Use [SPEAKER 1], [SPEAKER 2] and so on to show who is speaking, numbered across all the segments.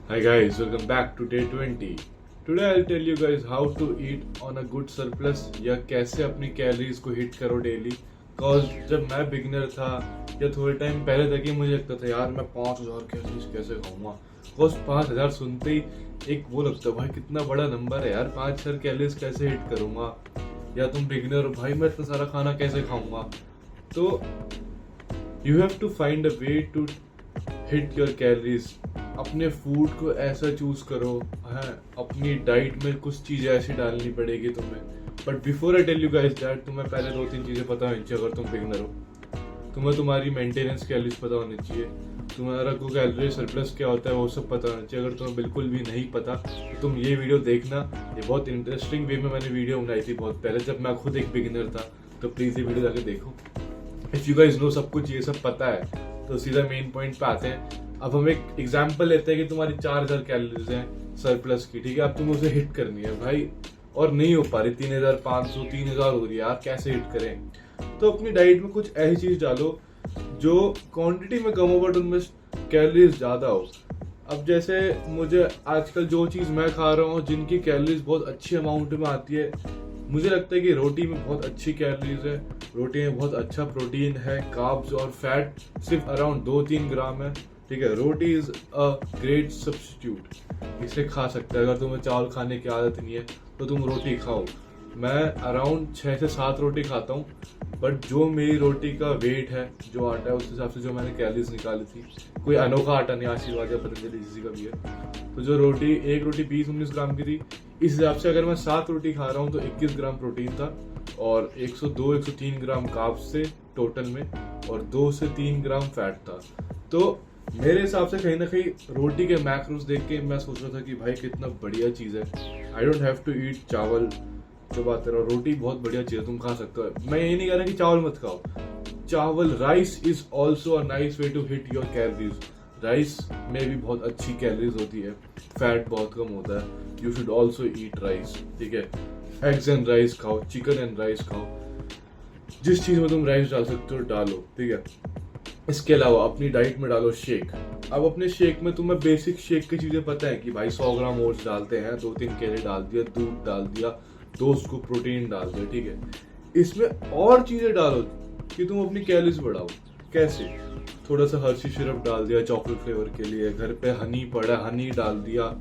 [SPEAKER 1] Hi guys, welcome back to day 20. Today I'll tell you guys how to eat on a good surplus या कैसे अपनी calories को hit करो daily. Cause जब मैं beginner था या थोड़े टाइम पहले तक ही मुझे लगता था यार मैं 5000 कैलोरीज कैसे खाऊंगा. Cause 5000 सुनते ही एक वो लगता है भाई कितना बड़ा नंबर है यार, 5000 कैलोरीज कैसे हिट करूंगा. या तुम बिगिनर हो भाई मैं इतना सारा खाना कैसे खाऊंगा. तो you have to find a way to hit your calories. अपने फूड को ऐसा चूज करो है, अपनी डाइट में कुछ चीजें ऐसी डालनी पड़ेगी तुम्हें. But before I tell you guys that तुम्हें पहले 2-3 चीजें पता होनी चाहिए. अगर तुम बिगनर हो तुम्हें तुम्हारी मेंटेनेंस कैलोरीज पता होनी चाहिए, तुम्हारा को कैलोरी सरप्लस क्या होता है वो सब पता होना चाहिए. अगर तुम्हें बिल्कुल भी नहीं पता तो तुम ये वीडियो देखना. ये बहुत इंटरेस्टिंग वे में मैंने वीडियो बनाई थी बहुत पहले जब मैं खुद एक बिगिनर था. तो प्लीज ये वीडियो जाके देखो. इफ यू गाइस नो सब कुछ ये सब पता है तो सीधा मेन पॉइंट पे आते हैं. अब हम एक एग्जांपल लेते हैं कि तुम्हारी 4000 कैलोरीज हैं सरप्लस की, ठीक है. अब तुम उसे हिट करनी है भाई और नहीं हो पा रही, 3500 3000 हो रही है यार, कैसे हिट करें. तो अपनी डाइट में कुछ ऐसी चीज डालो जो क्वांटिटी में कम हो बट उनमें कैलोरीज ज्यादा हो. अब जैसे मुझे आजकल जो चीज मैं खा रहा हूँ जिनकी कैलोरीज बहुत अच्छी अमाउंट में आती है, मुझे लगता है कि रोटी में बहुत अच्छी कैलोरीज है, रोटी में बहुत अच्छा प्रोटीन है, कार्ब्स और फैट सिर्फ अराउंड 2-3 ग्राम है, ठीक है. रोटी इज अ ग्रेट सब्स्टिट्यूट, इसे खा सकते हैं. अगर तुम्हें चावल खाने की आदत नहीं है तो तुम रोटी खाओ. मैं अराउंड 6 से 7 रोटी खाता हूँ, बट जो मेरी रोटी का वेट है, जो आटा है, उस हिसाब से जो मैंने कैलोरीज निकाली थी, कोई अनोखा आटा नहीं, आशीर्वाद या पतंजलि किसी का भी है, तो जो रोटी एक रोटी 20-19 ग्राम की थी, इस हिसाब से अगर मैं 7 रोटी खा रहा हूँ तो 21 ग्राम प्रोटीन था और 102-103 ग्राम कार्ब्स थे टोटल में और 2 से 3 ग्राम फैट था. तो मेरे हिसाब से कहीं ना कहीं रोटी के मैक्रोस देख के मैं सोच रहा था कि भाई कितना बढ़िया चीज़ है. I don't have to eat चावल. जो बात है रोटी बहुत बढ़िया चीज़ है, तुम खा सकते हो. मैं ये नहीं कह रहा कि चावल मत खाओ. चावल rice is also a nice way to hit your calories. Rice में भी बहुत अच्छी कैलोरीज होती है, फैट बहुत कम होता है. You should also eat rice, ठीक है. एग्स एंड राइस खाओ, चिकन एंड राइस खाओ, जिस चीज में तुम राइस डाल सकते हो डालो, ठीक है. इसके अलावा अपनी डाइट में डालो शेक. अब अपने शेक में तुम्हें बेसिक शेक की चीजें पता है कि भाई 100 ग्राम ओट्स डालते हैं, 2-3 केले डाल दिया, दूध डाल दिया, 2 स्कूप प्रोटीन डाल दिया, ठीक है. इसमें और चीजें डालो कि तुम अपनी कैलोरीज बढ़ाओ. कैसे? थोड़ा सा हर्शी सिरप डाल दिया चॉकलेट फ्लेवर के लिए, घर पे हनी पड़ा हनी डाल दिया.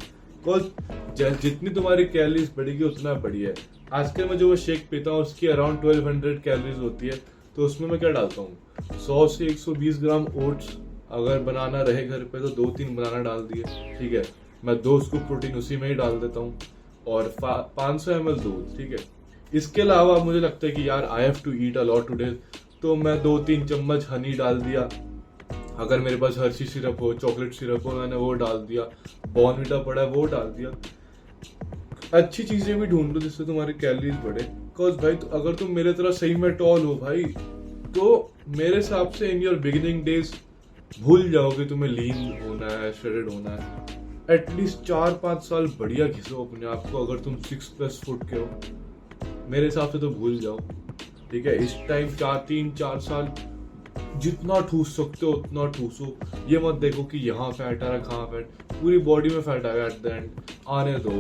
[SPEAKER 1] जितनी तुम्हारी कैलोरीज बढ़ेगी उतना बढ़िया है. आजकल मैं जो शेक पीता हूँ उसकी अराउंड 1200 कैलोरीज होती है. तो उसमें मैं क्या डालता हूँ, 100 से 120 ग्राम ओट्स. अगर बनाना रहे घर पे तो 2-3 बनाना डाल दिए, ठीक है. मैं 2 स्कूप प्रोटीन उसी में ही डाल देता हूँ और 500 ml दूध, ठीक है. इसके अलावा मुझे लगता है कि यार I have to eat a lot today, तो मैं 2-3 चम्मच हनी डाल दिया. अगर मेरे पास हर्शी सिरप हो, चॉकलेट सिरप हो, मैंने वो डाल दिया. बॉर्नविटा पड़ा है वो डाल दिया. अच्छी चीजें भी ढूंढ लो जिससे तुम्हारी कैलोरीज बढ़े. बिकॉज भाई अगर तुम मेरे तरह सही में टॉल हो भाई तो मेरे हिसाब से इन योर बिगिनिंग डेज भूल जाओ कि तुम्हें लीन होना है, श्रेडेड होना है. एटलीस्ट 4-5 साल बढ़िया घिसो अपने आप को. अगर तुम 6+ फुट के हो मेरे हिसाब से तो भूल जाओ, ठीक है. इस टाइम 3-4 साल जितना ठूस सकते हो उतना ठूसो. ये मत देखो कि यहाँ फैट आ रहा है, कहाँ फैट, पूरी बॉडी में फैट आ गया एट द एंड, आने दो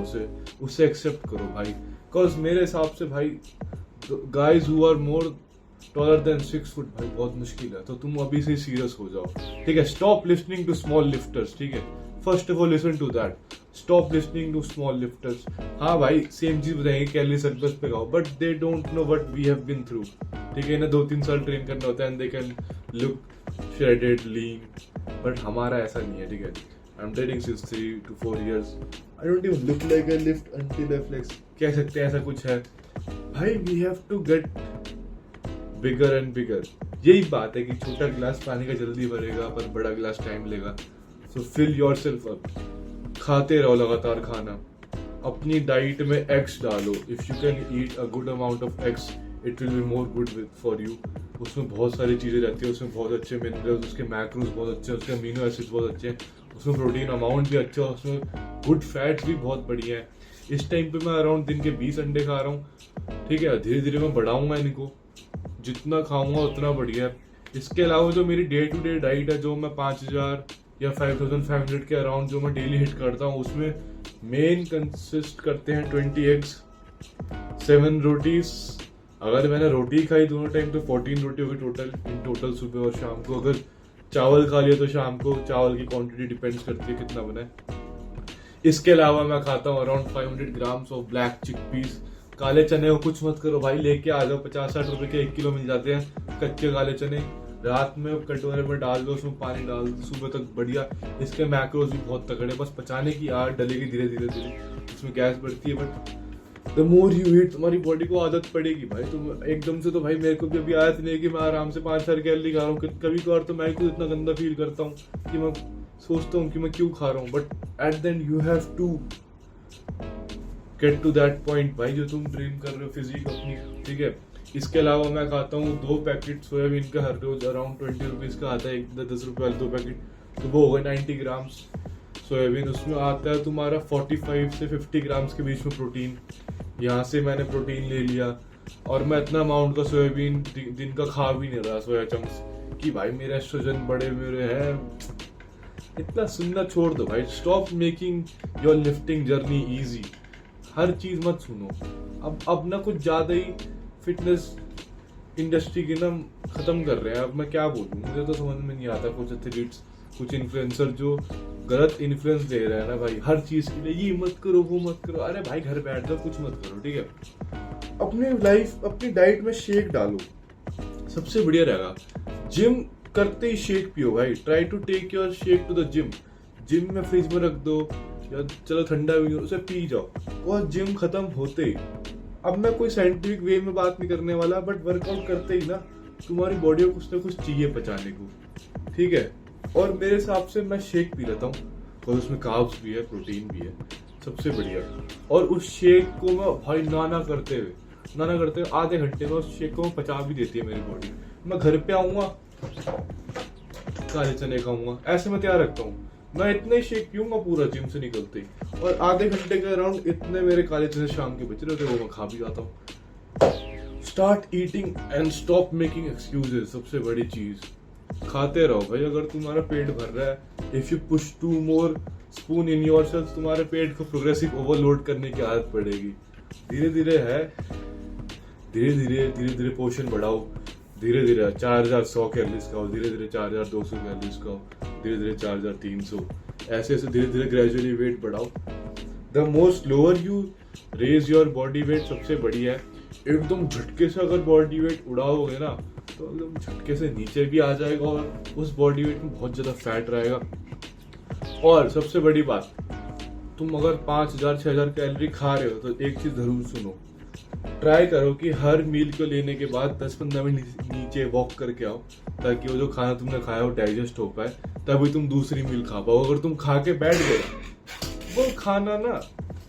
[SPEAKER 1] उसे एक्सेप्ट करो भाई. बिकॉज मेरे हिसाब से भाई guys who are more taller than 6 foot भाई बहुत मुश्किल है. तो तुम अभी से सीरियस हो जाओ, ठीक है. Stop listening to small lifters, ठीक है. First of all listen to that. Stop listening to small lifters. हाँ भाई सेम चीज बताएंगे कैलोरी सरप्लस पे खाओ, but they don't know what we have been through, ठीक है. इन्हें 2-3 साल ट्रेन करना होता है and they can look shredded lean, but हमारा ऐसा नहीं है, ठीक है. I am dating since 3 to 4 years. I don't even look like I lift until I flex. कह सकते हैं ऐसा कुछ है भाई. We have to get bigger and bigger. यही बात है कि छोटा गिलास पानी का जल्दी भरेगा पर बड़ा गिलास टाइम लेगा. सो फिल योरसेल्फ अप. खाते रहो लगातार खाना. अपनी डाइट में एग्स डालो. If you can eat a good amount of eggs it will be more good for you. उसमें बहुत सारी चीजें रहती है, उसमें बहुत अच्छे मिनरल्स, उसके मैक्रोस बहुत अच्छे हैं, उसके अमीनो एसिड्स बहुत अच्छे हैं, उसमें प्रोटीन अमाउंट भी अच्छा है, उसमें गुड फैट्स भी बहुत बढ़िया है. इस टाइम पे मैं अराउंड दिन के 20 अंडे खा रहा हूँ, ठीक है. धीरे धीरे मैं बढ़ाऊंगा इनको, जितना खाऊंगा उतना बढ़िया है. इसके अलावा जो मेरी डे टू डे डाइट है, जो मैं 5000 या 5500 के अराउंड जो मैं डेली हिट करता हूँ, उसमें मेन कंसिस्ट करते हैं 20 एग्स, 7 रोटीज। अगर मैंने रोटी खाई दोनों टाइम तो 14 रोटी होगी टोटल, इन टोटल सुबह और शाम को। अगर चावल खा लिया तो शाम को, चावल की क्वांटिटी डिपेंड्स करती है कितना बना है। इसके अलावा मैं खाता हूँ around 500 grams of black chickpeas. काले चने को कुछ मत करो भाई, लेके आ जाओ, 50-60 रुपए के 1 किलो मिल जाते हैं कच्चे काले चने। रात में कटोरे में डाल दो, उसमें पानी डाल दो, सुबह तक बढ़िया। इसके मैक्रोज भी बहुत तगड़े, बस पचाने की आदत डलेगी धीरे धीरे धीरे, उसमें गैस बढ़ती है। But the more you eat, तुम्हारी बॉडी को आदत पड़ेगी भाई। तुम एकदम से तो भाई, मेरे को भी अभी आदत नहीं है कि मैं आराम से 5-4 कैलोरी खा रहा हूँ। कभी कभार तो मैं खुद इतना गंदा फील करता हूँ कि मैं सोचता हूँ कि मैं क्यों खा रहा हूँ। But at the end you have to get to that point भाई, जो तुम ड्रीम कर रहे हो फिजिक अपनी, ठीक है। इसके अलावा मैं खाता हूँ 2 पैकेट सोयाबीन का हर रोज, अराउंड 20 रुपीज का आता है, 10 रुपए वाले 2 पैकेट, तो वो हो गए 90 ग्राम्स सोयाबीन। उसमें आता है तुम्हारा 45 से 50 ग्राम्स के बीच में प्रोटीन। यहाँ से मैंने प्रोटीन ले लिया, और मैं इतना अमाउंट का सोयाबीन दिन का खा भी नहीं रहा, सोया चंक्स, कि भाई मेरे एस्ट्रोजन बड़े मेरे हैं। इतना सुनना छोड़ दो भाई, stop making your lifting journey easy. हर चीज मत सुनो। अब ना कुछ ज्यादा ही फिटनेस इंडस्ट्री की ना खत्म कर रहे हैं। अब मैं क्या बोलूं, मुझे तो समझ में नहीं आता। कुछ एथलीट्स, कुछ इन्फ्लुएंसर जो गलत इन्फ्लुएंस दे रहे हैं ना भाई, हर चीज के लिए, ये मत करो वो मत करो। अरे भाई घर बैठ जाओ, कुछ मत करो, ठीक है। अपनी लाइफ, अपनी डाइट में शेक डालो, सबसे बढ़िया रहेगा। जिम करते ही शेक पियो भाई, try to take your shake to the gym. Gym में फ्रिज में रख दो, या चलो ठंडा भी हो उसे पी जाओ, और जिम खत्म होते ही, अब मैं कोई साइंटिफिक वे में बात नहीं करने वाला, बट वर्कआउट करते ही ना तुम्हारी बॉडी को कुछ ना कुछ चाहिए पचाने को, ठीक है। और मेरे हिसाब से मैं शेक पी लेता हूँ, और उसमें कार्ब्स भी है, प्रोटीन भी है, सबसे बढ़िया। और उस शेक को मैं भाई नाना करते हुए आधे घंटे में उस शेक को मैं पचा भी देती है मेरी बॉडी। मैं घर पे आऊंगा, काले चने खाऊंगा, ऐसे मैं तैयार रखता हूँ। मैं इतने शेक पीऊंगा पूरा जिम से निकलते ही, और आधे घंटे के अराउंड इतने मेरे काले चने शाम के बच रहे होते, वो मैं खा भी जाता हूँ। Start eating and stop making excuses. सबसे बड़ी चीज, खाते रहो भाई। अगर तुम्हारा पेट भर रहा है, if you push 2 more spoon in yourself, तुम्हारे पेट को प्रोग्रेसिव ओवरलोड करने की आदत पड़ेगी। धीरे धीरे पोर्शन बढ़ाओ, धीरे धीरे 4100 कैलोरीज खाओ, धीरे धीरे 4200 कैलोरीज खाओ, धीरे धीरे 4300, ऐसे धीरे धीरे ग्रेजुअली वेट बढ़ाओ। The most lower you raise your body weight, सबसे बढ़िया है। एकदम झटके से अगर बॉडी वेट उड़ाओगे ना, तो एकदम झटके से नीचे भी आ जाएगा, और उस बॉडी वेट में बहुत ज्यादा फैट रहेगा। और सबसे बड़ी बात, तुम अगर 5000-6000 कैलोरी खा रहे हो, तो एक चीज जरूर सुनो, ट्राई करो कि हर मील को लेने के बाद 10-15 मिनट नीचे वॉक करके आओ, ताकि वो जो खाना तुमने खाया वो डाइजेस्ट हो पाए, तभी तुम दूसरी मील खा पाओ। अगर तुम खा के बैठ गए, वो खाना ना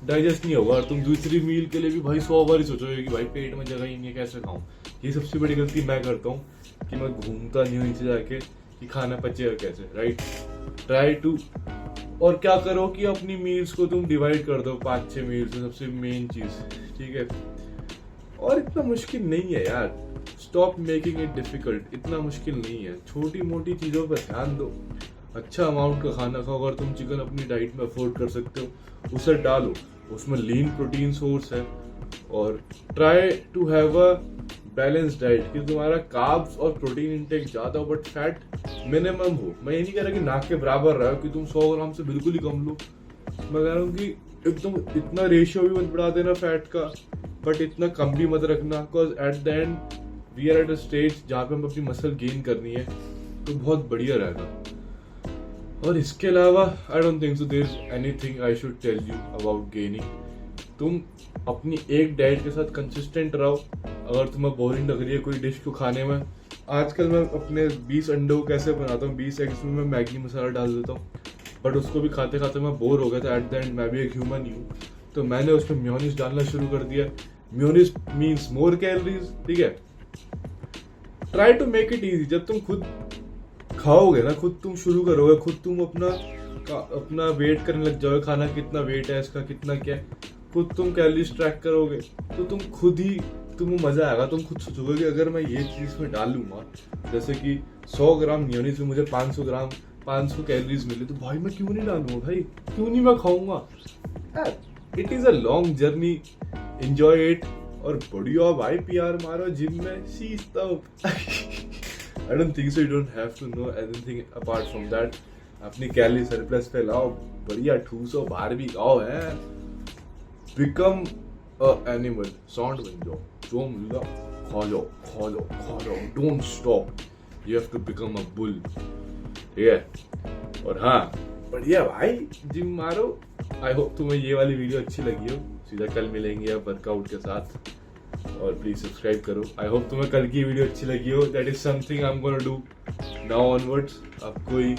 [SPEAKER 1] डाइजेस्ट नहीं होगा, और तुम दूसरी मील के लिए भी भाई 100 बार ही सोचोगे कि भाई पेट में जगह ही नहीं है, कैसे खाऊं। ये सबसे बड़ी गलती मैं करता हूँ, कि मैं घूमता नहीं हूँ नीचे जाके कि खाना पचेगा कैसे, राइट। ट्राई टू, और क्या करो कि अपनी मील्स को तुम डिवाइड कर दो 5-6 मील्स में, सबसे मेन चीज, ठीक है। और इतना मुश्किल नहीं है यार, स्टॉप मेकिंग इट डिफिकल्ट। इतना मुश्किल नहीं है, छोटी मोटी चीजों पर ध्यान दो। अच्छा अमाउंट का खाना खाओ, अगर तुम चिकन अपनी डाइट में अफोर्ड कर सकते हो उसे डालो, उसमें लीन प्रोटीन सोर्स है। और try to have a balance diet, कि तुम्हारा कार्ब्स और प्रोटीन इंटेक ज्यादा हो, बट फैट मिनिमम हो। मैं ये नहीं कह रहा कि नाक के बराबर रहो, कि तुम 100 ग्राम से बिल्कुल ही कम लो। मैं कह रहा हूँ कि एकदम इतना रेशियो भी मत बढ़ा देना फैट का, बट इतना कम भी मत रखना, because at the end we are at a stage जहाँ पे हम अपनी मसल गेन करनी है, तो बहुत बढ़िया रहेगा। और इसके अलावा I don't think so there is anything I should tell you about gaining. तुम अपनी एक डाइट के साथ कंसिस्टेंट रहो। अगर तुम्हें बोरिंग लग रही है कोई डिश को खाने में, आजकल मैं अपने 20 अंडों को कैसे बनाता हूँ, 20 एग्स में मैं मैगी मसाला डाल देता हूँ, बट उसको भी खाते खाते मैं बोर हो गया था। एट द एंड मैं भी एक ह्यूमन ही हूँ, तो मैंने उसमें मेयोनीज डालना शुरू कर दिया। मेयोनीज मीन्स मोर कैलोरीज, ठीक है। Try to make it easy. जब तुम खुद खाओगे ना, खुद तुम शुरू करोगे, खुद तुम अपना वेट करने लग जाओगे, खाना कितना वेट है इसका, कितना क्या है, खुद तुम कैलोरीज ट्रैक करोगे, तो तुम खुद ही, तुम्हें मजा आएगा। तुम खुद सोचोगे कि अगर मैं ये चीज में डालूंगा, जैसे कि 100 ग्राम मेयोनीज में मुझे 500 ग्राम 500 कैलोरीज मिले तो भाई मैं क्यों नहीं डालूंगा भाई, क्यों नहीं मैं खाऊंगा यार। It is a long journey, enjoy it. और बढ़िया भाई पीआर मारो जिम में, see stuff. I don't think so, you don't have to know anything apart from that. अपनी कैलोरी सरप्लस पे लाओ, बढ़िया ठूसो, बाहर भी खाओ है, बिकम अ एनिमल, साउंड बन जाओ, जो मिला खा लो खा लो खा लो, don't stop, you have to become a bull, ठीक है। और हाँ बढ़िया भाई जिम मारो। आई होप तुम्हें ये वाली वीडियो अच्छी लगी हो। सीधा कल मिलेंगे अब वर्कआउट के साथ, और प्लीज सब्सक्राइब करो। आई होप तुम्हें कल की वीडियो अच्छी लगी हो। That is something I am gonna do now onwards. अब कोई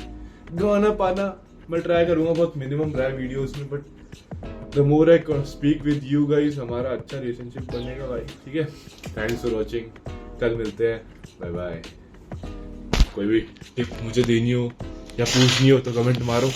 [SPEAKER 1] गाना पाना मैं ट्राई करूंगा, बहुत मिनिमम रहा है वीडियोस में, but the more I speak with you guys, हमारा अच्छा रिलेशनशिप बनेगा भाई, ठीक है। थैंक्स फॉर वॉचिंग, कल मिलते हैं, बाय बाय। कोई भी टिप मुझे देनी हो या पूछनी हो तो कमेंट मारो।